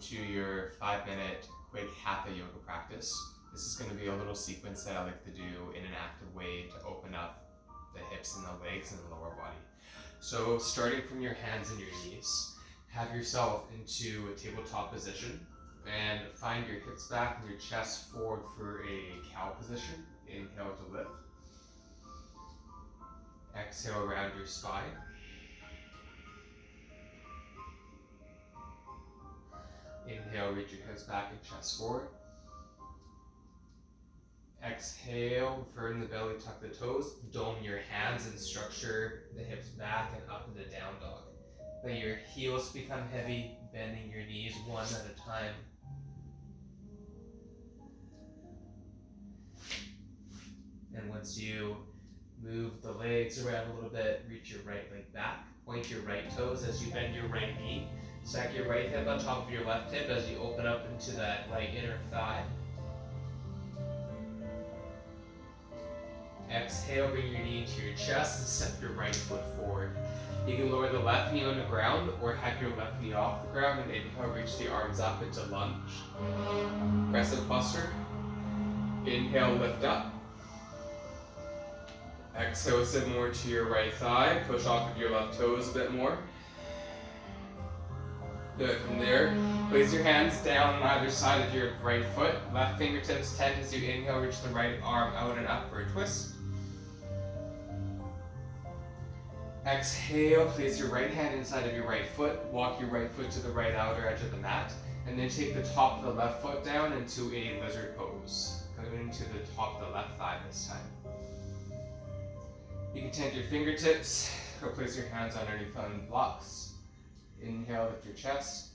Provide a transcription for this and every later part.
to your 5-minute quick Hatha yoga practice. This is going to be a little sequence that I like to do in an active way to open up the hips and the legs and the lower body. So starting from your hands and your knees, have yourself into a tabletop position and find your hips back and your chest forward for a cow position. Inhale to lift. Exhale around your spine. Inhale, reach your hips back and chest forward. Exhale, firm the belly, tuck the toes, dome your hands and structure the hips back and up into down dog. Let your heels become heavy, bending your knees one at a time. And once you move the legs around a little bit, reach your right leg back, point your right toes as you bend your right knee. Stack your right hip on top of your left hip as you open up into that right inner thigh. Exhale, bring your knee to your chest and step your right foot forward. You can lower the left knee on the ground or have your left knee off the ground and inhale, reach the arms up into lunge. Crescent posture. Inhale, lift up. Exhale, sit more to your right thigh. Push off of your left toes a bit more. Good. From there, place your hands down on either side of your right foot. Left fingertips tent as you inhale, reach the right arm out and up for a twist. Exhale, place your right hand inside of your right foot. Walk your right foot to the right outer edge of the mat. And then take the top of the left foot down into a lizard pose. Coming into the top of the left thigh this time. You can tent your fingertips or place your hands underneath on blocks. Inhale, lift your chest.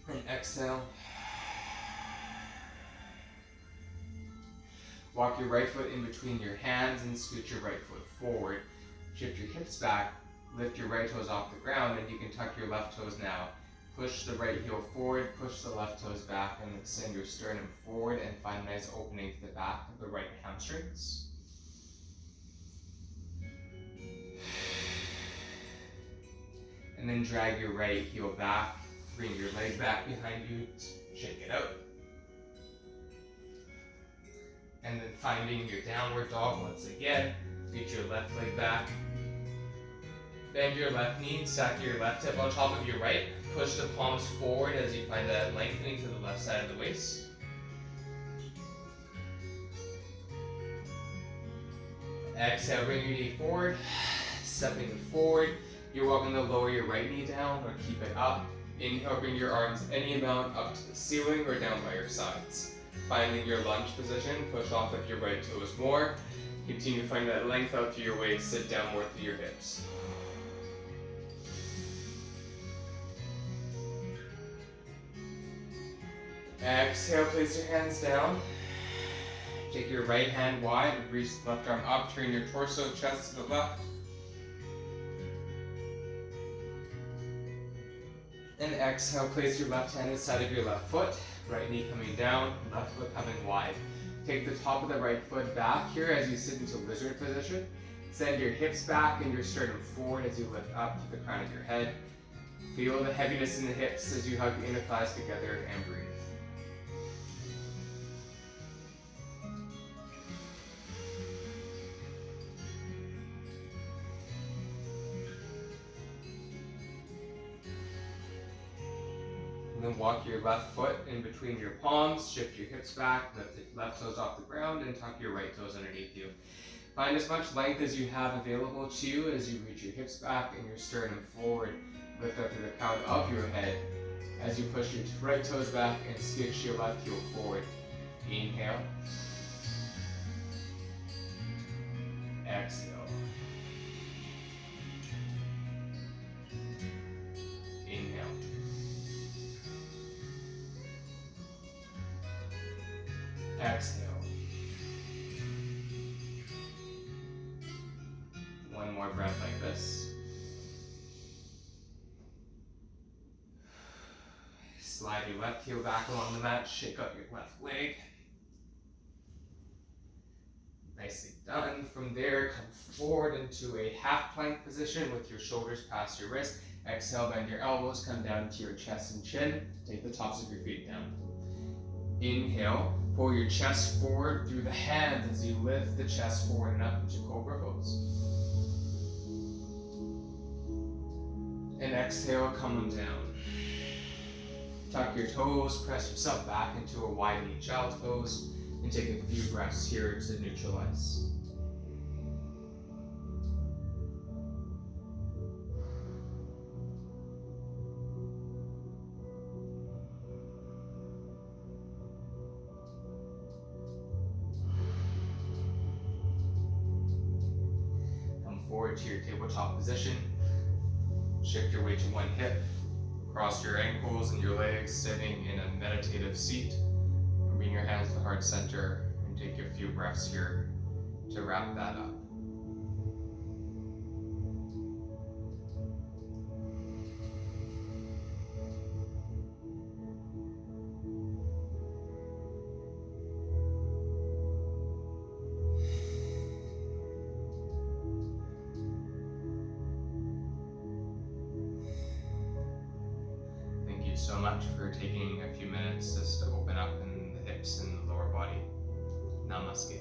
And exhale. Walk your right foot in between your hands and scoot your right foot forward. Shift your hips back, lift your right toes off the ground, and you can tuck your left toes now. Push the right heel forward, push the left toes back, and extend your sternum forward and find a nice opening to the back of the right hamstrings. And then drag your right heel back, bring your leg back behind you, shake it out. And then finding your downward dog once again, reach your left leg back. Bend your left knee, stack your left hip on top of your right. Push the palms forward as you find that lengthening to the left side of the waist. Exhale, bring your knee forward, stepping it forward. You're welcome to lower your right knee down or keep it up. Inhale, bring your arms any amount up to the ceiling or down by your sides. Finding your lunge position, push off of your right toes more. Continue to find that length out through your waist, sit down more through your hips. Exhale, place your hands down. Take your right hand wide, reach the left arm up, turn your torso, chest to the left. And exhale, place your left hand inside of your left foot, right knee coming down, left foot coming wide. Take the top of the right foot back here as you sit into lizard position. Send your hips back and your sternum forward as you lift up to the crown of your head. Feel the heaviness in the hips as you hug the inner thighs together and breathe. And then walk your left foot in between your palms, shift your hips back, lift the left toes off the ground, and tuck your right toes underneath you. Find as much length as you have available to you as you reach your hips back and your sternum forward. Lift up to the crown of your head as you push your right toes back and scooch your left heel forward. Inhale. Exhale. Inhale. Exhale. One more breath like this. Slide your left heel back along the mat, shake up your left leg. Nicely done. From there, come forward into a half plank position with your shoulders past your wrist. Exhale, bend your elbows, come down to your chest and chin. Take the tops of your feet down. Inhale, pull your chest forward through the hands as you lift the chest forward and up into Cobra Pose. And exhale, come on down. Tuck your toes, press yourself back into a widening child's pose, and take a few breaths here to neutralize. Come forward to your tabletop position. Shift your weight to one hip. Cross your ankles and your legs, sitting in a meditative seat. And bring your hands to the heart center and take a few breaths here to wrap that up. So much for taking a few minutes just to open up in the hips and the lower body. Namaste.